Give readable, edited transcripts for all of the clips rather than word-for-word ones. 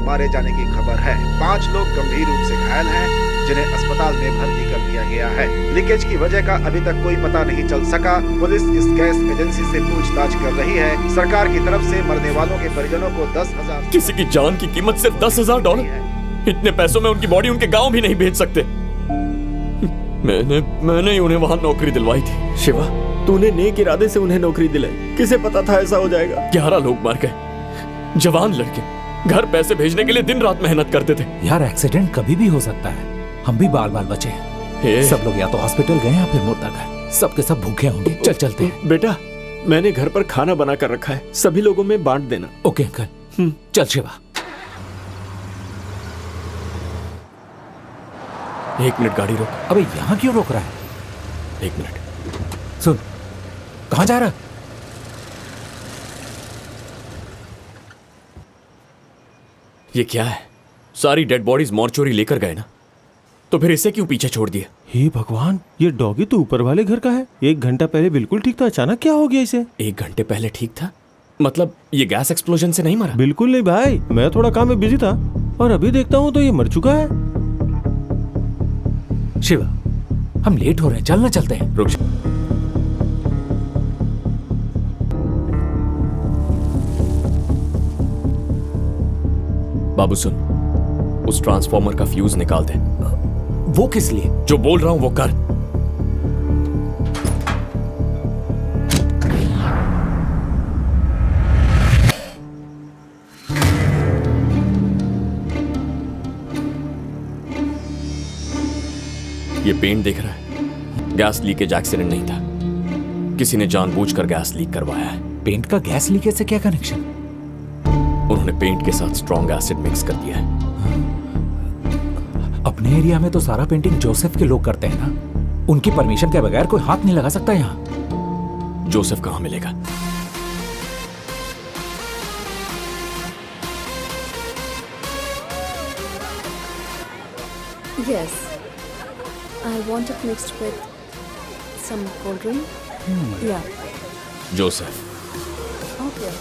मारे जाने की खबर है। 5 लोग गंभीर रूप से घायल हैं, जिन्हें अस्पताल में भर्ती कर दिया गया है। लीकेज की वजह का अभी तक कोई पता नहीं चल सका। पुलिस इस गैस एजेंसी से पूछताछ कर रही है। सरकार की तरफ से मरने वालों के परिजनों को 10,000। किसी की जान की कीमत सिर्फ $10,000। इतने पैसों में उनकी बॉडी उनके गांव भी नहीं भेज सकते। मैंने ही उन्हें वहां नौकरी दिलवाई थी। शिवा, तूने नेक इरादे से उन्हें नौकरी दिलाई। किसे पता था ऐसा हो जाएगा। 11 लोग मर गए। जवान लड़के घर पैसे भेजने के लिए दिन रात मेहनत करते थे। यार, एक्सीडेंट कभी भी हो सकता है। हम भी बाल बाल बचे हैं। सब लोग या तो हॉस्पिटल गए या फिर मुर्दा घर। सबके सब भूखे होंगे। चल चलते हैं। बेटा, मैंने घर पर खाना बना कर रखा है, सभी लोगों में बांट देना। Okay uncle. चल शिवा। 1 मिनट गाड़ी रोक। अबे यहाँ क्यों रोक रहा है? 1 मिनट। सुन, कहाँ जा रहा? ये क्या है? सारी डेड बॉडीज मॉर्चुरी लेकर गए ना, तो फिर इसे क्यों पीछे छोड़ दिया? हे भगवान, ये डॉगी तो ऊपर वाले घर का है। 1 घंटा पहले बिल्कुल ठीक था, अचानक क्या हो गया इसे? 1 घंटे पहले ठीक था? मतलब ये गैस एक्सप्लोजन से नहीं मरा? बिल्कुल नहीं भाई, मैं थोड़ा काम में बिजी था और अभी देखता हूँ तो ये मर चुका है। शिवा, हम लेट हो रहे हैं, चलना चलते हैं। रुक। बाबू सुन, उस ट्रांसफॉर्मर का फ्यूज निकाल दे। वो किस लिए? जो बोल रहा हूं वो कर। ये पेंट दिख रहा है? गैस लीकेज एक्सीडेंट नहीं था, किसी ने जानबूझकर गैस लीक करवाया है। पेंट का गैस लीकेज से क्या कनेक्शन? उन्होंने पेंट के साथ स्ट्रॉन्ग एसिड मिक्स कर दिया है। अपने एरिया में तो सारा पेंटिंग जोसेफ के लोग करते हैं ना, उनकी परमिशन के बगैर कोई हाथ नहीं लगा सकता यहाँ। जोसेफ कहाँ मिलेगा? Yes, I want it mixed with some cold drink. Yeah. Joseph. Okay.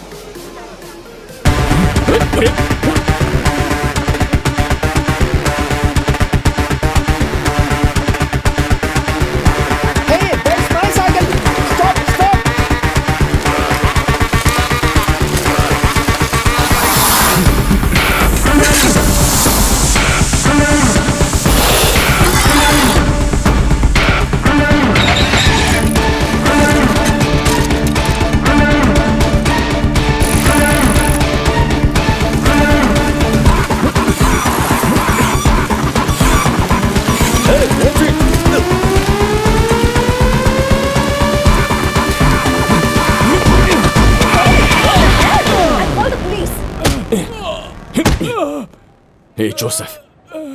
Hey Joseph,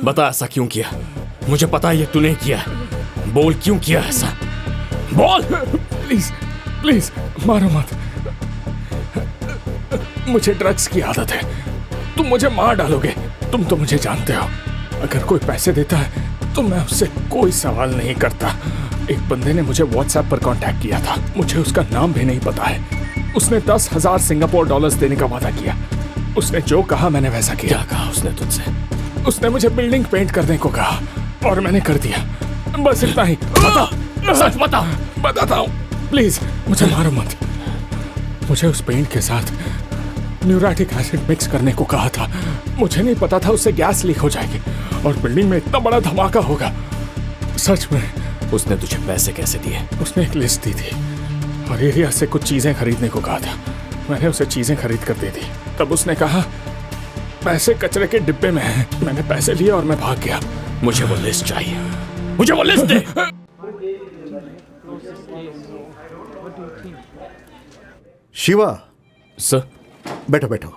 बता ऐसा क्यों किया? मुझे पता है ये तूने किया है। बोल क्यों किया ऐसा? बोल। प्लीज प्लीज मारो मत। मुझे ड्रग्स की आदत है। तुम मुझे मार डालोगे। तुम तो मुझे जानते हो, अगर कोई पैसे देता है तो मैं उससे कोई सवाल नहीं करता। एक बंदे ने मुझे व्हाट्सएप पर कांटेक्ट किया था, मुझे उसका नाम भी नहीं पता है। उसने 10,000 सिंगापुर डॉलर्स देने का वादा किया। उसने जो कहा मैंने वैसा किया। क्या कहा उसने तुझसे? उसने मुझे बिल्डिंग पेंट करने को कहा और मैंने कर दिया। बस इतना ही। बता, सच बता। बताता हूँ, प्लीज मुझे मारो मत। मुझे उस पेंट के साथ न्यूराटिक एसिड मिक्स करने को कहा था। मुझे नहीं पता था उससे गैस लीक हो जाएगी और बिल्डिंग में इतना बड़ा धमाका होगा। सच में। उसने तुझे पैसे कैसे दिए? उसने एक लिस्ट दी थी और एरिया से कुछ चीजें खरीदने को कहा था। मैंने उसे चीजें खरीद कर दे दी। तब उसने कहा पैसे कचरे के डिब्बे में हैं। मैंने पैसे लिए और मैं भाग गया। मुझे वो लिस्ट चाहिए, मुझे वो लिस्ट दे। शिवा। सर। बैठो बैठो।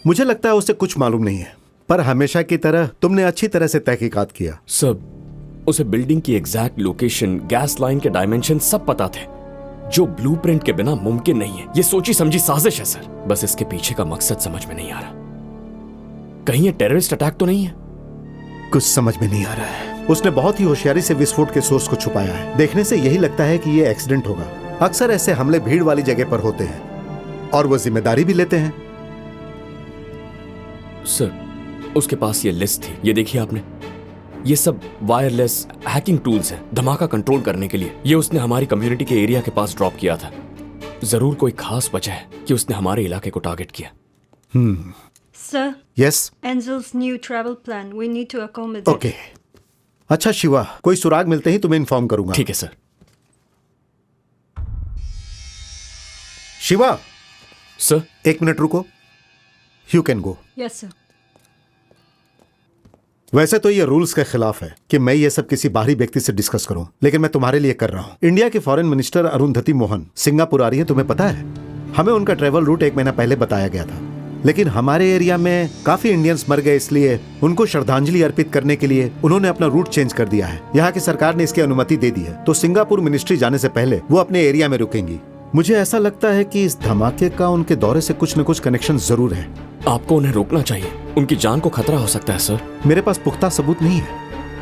मुझे लगता है उसे कुछ मालूम नहीं है, पर हमेशा की तरह तुमने अच्छी तरह से तहकीकात किया। सर, उसे बिल्डिंग की एग्जैक्ट लोकेशन, गैस लाइन के डायमेंशन सब पता थे, जो ब्लूप्रिंट के बिना मुमकिन नहीं है। ये सोची समझी साजिश है सर। बस इसके पीछे का मकसद समझ में नहीं आ रहा। कहीं ये टेररिस्ट अटैक तो नहीं है? कुछ समझ में नहीं आ रहा है। उसने बहुत ही होशियारी से विस्फोट के सोर्स को छुपाया है। देखने से यही लगता है कि ये एक्सीडेंट होगा। अक्सर ऐसे हमले भीड़ वाली जगह पर होते हैं और वो जिम्मेदारी भी लेते हैं। सर, उसके पास ये लिस्ट थी, ये देखिए आपने। ये सब वायरलेस हैकिंग टूल्स हैं धमाका कंट्रोल करने के लिए। ये उसने हमारी कम्युनिटी के एरिया के पास ड्रॉप किया था। जरूर कोई खास वजह है कि उसने हमारे इलाके को टारगेट किया। Sir, yes Angel's new travel plan. We need to accommodate. Okay. अच्छा शिवा, कोई सुराग मिलते ही तुम्हें इन्फॉर्म करूंगा। ठीक है सर। शिवा, सर, 1 मिनट रुको। You can go. Yes, sir. वैसे तो ये रूल्स के खिलाफ है कि मैं ये सब किसी बाहरी व्यक्ति से डिस्कस करूं, लेकिन मैं तुम्हारे लिए कर रहा हूं। इंडिया की foreign minister Arundhati Mohan Singapore आ रही है, तुम्हें पता है? हमें उनका ट्रेवल रूट 1 महीना पहले बताया गया था, लेकिन हमारे एरिया में काफी इंडियंस मर गए, इसलिए उनको श्रद्धांजलि अर्पित करने के लिए उन्होंने अपना रूट चेंज कर दिया है। यहाँ की सरकार ने इसकी अनुमति दे दी है, तो सिंगापुर मिनिस्ट्री जाने से पहले वो अपने एरिया में रुकेंगी। मुझे ऐसा लगता है कि इस धमाके का उनके दौरे से कुछ न कुछ कनेक्शन जरूर है। आपको उन्हें रोकना चाहिए, उनकी जान को खतरा हो सकता है सर। मेरे पास पुख्ता सबूत नहीं है।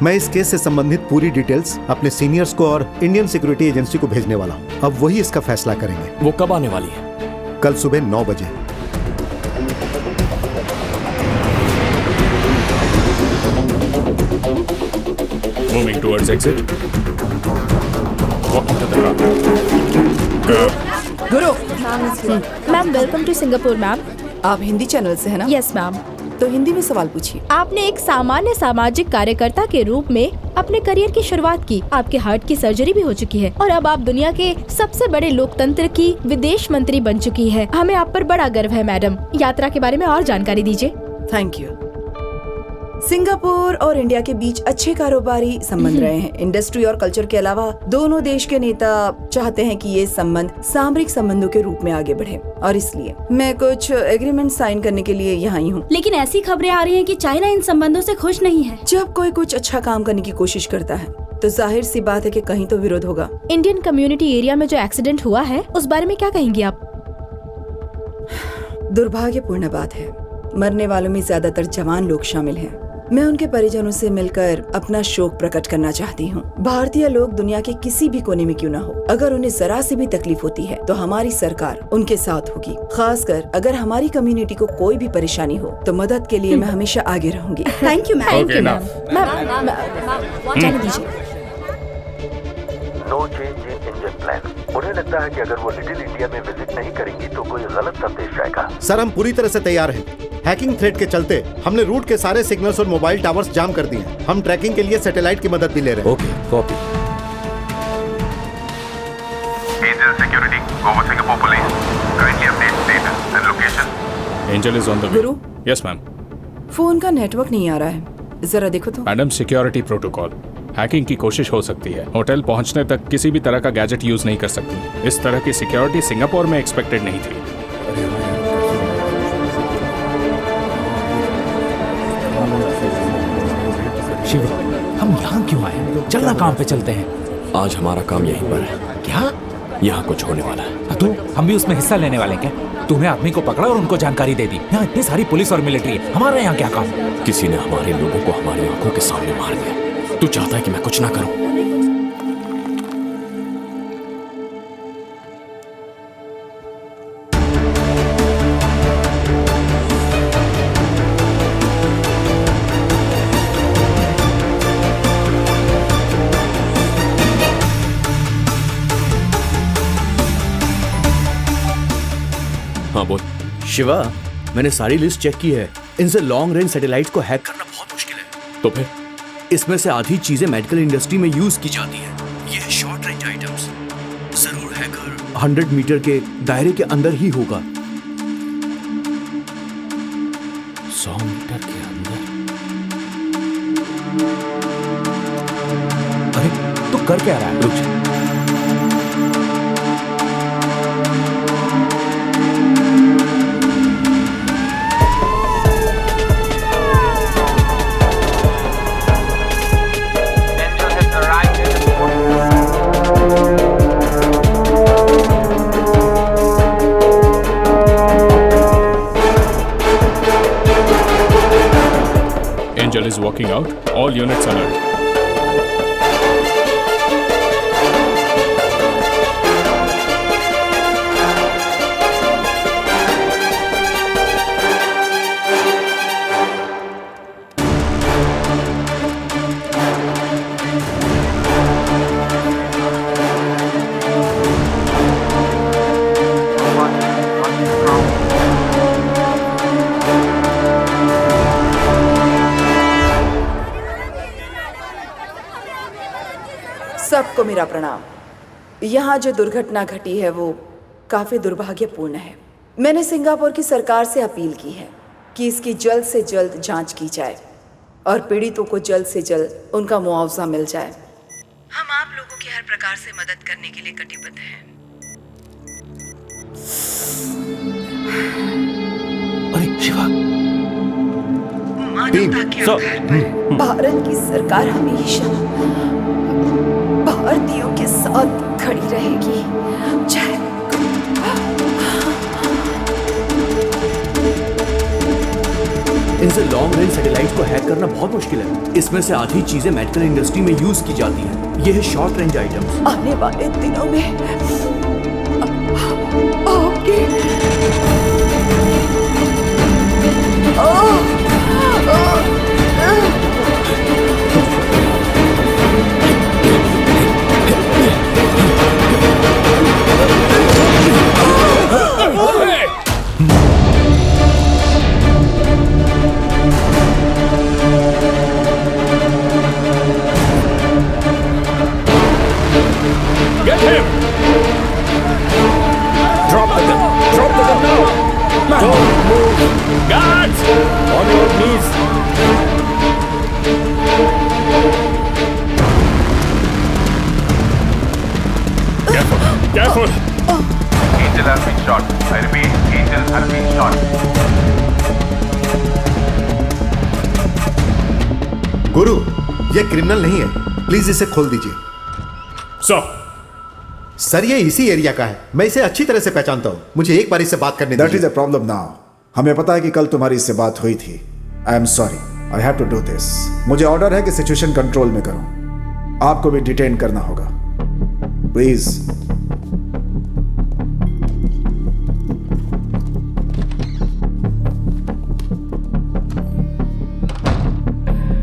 मैं इस केस से संबंधित पूरी डिटेल्स अपने सीनियर्स को और इंडियन सिक्योरिटी एजेंसी को भेजने वाला हूँ। अब वही इसका फैसला करेंगे। वो कब आने वाली है? कल सुबह 9 बजे। Moving towards exit. Walking to the car. गुरु, ma'am welcome to Singapore ma'am. आप हिंदी चैनल से है ना? Yes ma'am. तो हिंदी में सवाल पूछिए। आपने एक सामान्य सामाजिक कार्यकर्ता के रूप में अपने करियर की शुरुआत की, आपके हार्ट की सर्जरी भी हो चुकी है और अब आप दुनिया के सबसे बड़े लोकतंत्र की विदेश मंत्री बन चुकी है। हमें आप पर बड़ा गर्व है मैडम। यात्रा के बारे में और जानकारी दीजिए। Thank you. सिंगापुर और इंडिया के बीच अच्छे कारोबारी संबंध रहे हैं। इंडस्ट्री और कल्चर के अलावा दोनों देश के नेता चाहते हैं कि ये संबंध सामरिक संबंधों के रूप में आगे बढ़े, और इसलिए मैं कुछ एग्रीमेंट साइन करने के लिए यहाँ ही हूँ। लेकिन ऐसी खबरें आ रही हैं कि चाइना इन संबंधों से खुश नहीं है। जब कोई कुछ अच्छा काम करने की कोशिश करता है तो जाहिर सी बात है कि कहीं तो विरोध होगा। इंडियन कम्युनिटी एरिया में जो एक्सीडेंट हुआ है उस बारे में क्या कहेंगी आप? दुर्भाग्यपूर्ण बात है, मरने वालों में ज्यादातर जवान लोग शामिल हैं। मैं उनके परिजनों से मिलकर अपना शोक प्रकट करना चाहती हूँ। भारतीय लोग दुनिया के किसी भी कोने में क्यों न हो, अगर उन्हें जरा सी भी तकलीफ होती है तो हमारी सरकार उनके साथ होगी। खासकर अगर हमारी कम्युनिटी को कोई भी परेशानी हो तो मदद के लिए मैं हमेशा आगे रहूंगी। Thank you ma'am. Thank you ma'am. जाने दीजिए। No change in engine plan. उन्हें लगता है कि अगर वो लिटिल इंडिया में विजिट नहीं करेंगी तो कोई गलत संदेश जाएगा। सर, हम पूरी तरह से तैयार हैं। हैकिंग थ्रेट के चलते हमने रूट के सारे सिग्नल्स और मोबाइल टावर्स जाम कर दिए हैं। हम ट्रैकिंग के लिए सैटेलाइट की मदद भी ले रहे हैं। Okay, copy. Angel security, over Singapore police, kindly update status and location. Angel is on the way. Guru? Yes, ma'am. Phone का नेटवर्क नहीं आ रहा है, जरा देखो तो। Madam, security protocol. हैकिंग की कोशिश हो सकती है। होटल पहुंचने तक किसी भी तरह का गैजेट यूज नहीं कर सकती। इस तरह की सिक्योरिटी सिंगापुर में एक्सपेक्टेड नहीं थी। शिवा, हम यहाँ क्यों आए? चलना काम पे चलते हैं। आज हमारा काम यहीं पर है। क्या? यहाँ कुछ होने वाला है। तो हम भी उसमें हिस्सा लेने वाले हैं क्या? तूने आदमी को पकड़ा और उनको जानकारी दे दी। यहाँ इतनी सारी पुलिस और मिलिट्री है, हमारा यहाँ क्या काम? किसी ने हमारे लोगों को हमारी आंखों के सामने मार दिया। तू चाहता है कि मैं कुछ ना करूं? हाँ बोल। शिवा, मैंने सारी लिस्ट चेक की है। इनसे लॉन्ग रेंज सैटेलाइट्स को हैक करना बहुत मुश्किल है। तो फिर इसमें से आधी चीजें मेडिकल इंडस्ट्री में यूज की जाती हैं। ये शॉर्ट रेंज आइटम्स जरूर हैकर 100 मीटर के दायरे के अंदर ही होगा। 100 मीटर के अंदर? अरे तू कर क्या रहा है? रुक जा। Angel is walking out. All units alert. सबको मेरा प्रणाम। यहाँ जो दुर्घटना घटी है वो काफी दुर्भाग्यपूर्ण है। मैंने सिंगापुर की सरकार से अपील की है कि इसकी जल्द से जल्द जांच की जाए और पीड़ितों को जल्द से जल्द उनका मुआवजा मिल जाए। हम आप लोगों की हर प्रकार से मदद करने के लिए कटिबद्ध हैं। अरे शिवा, मानवता के आधार पर भारत की सरकार हमेशा भारतीयों के साथ खड़ी रहेगी। जय। इनसे लॉन्ग रेंज सैटेलाइट को हैक करना बहुत मुश्किल है। इसमें से आधी चीजें मेडिकल इंडस्ट्री में यूज की जाती हैं। ये है शॉर्ट रेंज आइटम्स। आने वाले दिनों में आपके Get him! Drop the gun! Drop the gun now! Don't move! Guards! On your knees! Careful! Careful! Angel has been shot. I repeat, Angel has been shot. गुरु, ये क्रिमिनल नहीं है, please इसे खोल दीजिए। सर ये इसी एरिया का है, मैं इसे अच्छी तरह से पहचानता हूँ। मुझे एक बार इससे बात करने दीजिए। That is a problem now. हमें पता है कि कल तुम्हारी इससे बात हुई थी। I am sorry, I have to do this. मुझे ऑर्डर है कि सिचुएशन कंट्रोल में करो। आपको भी डिटेन करना होगा, प्लीज।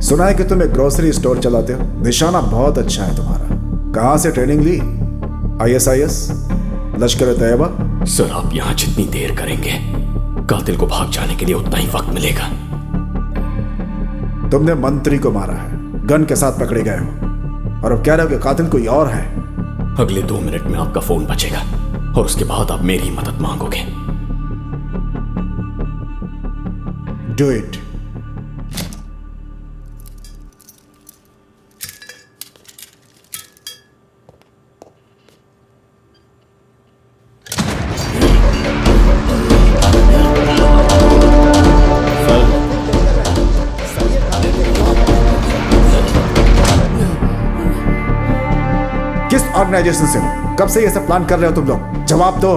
सुना है कि तुम एक ग्रोसरी स्टोर चलाते हो। निशाना बहुत अच्छा है तुम्हारा। कहां से ट्रेनिंग ली? ISIS, लश्कर तैयबा? सर आप यहाँ जितनी देर करेंगे कातिल को भाग जाने के लिए उतना ही वक्त मिलेगा। तुमने मंत्री को मारा है, गन के साथ पकड़े गए हो, और अब कह रहे हो कि कातिल कोई और है। अगले 2 मिनट में आपका फोन बजेगा और उसके बाद आप मेरी मदद मांगोगे। Do it. किस ऑर्गेनाइजेशन से हो? कब से ये सब प्लान कर रहे हो तुम लोग? जवाब दो।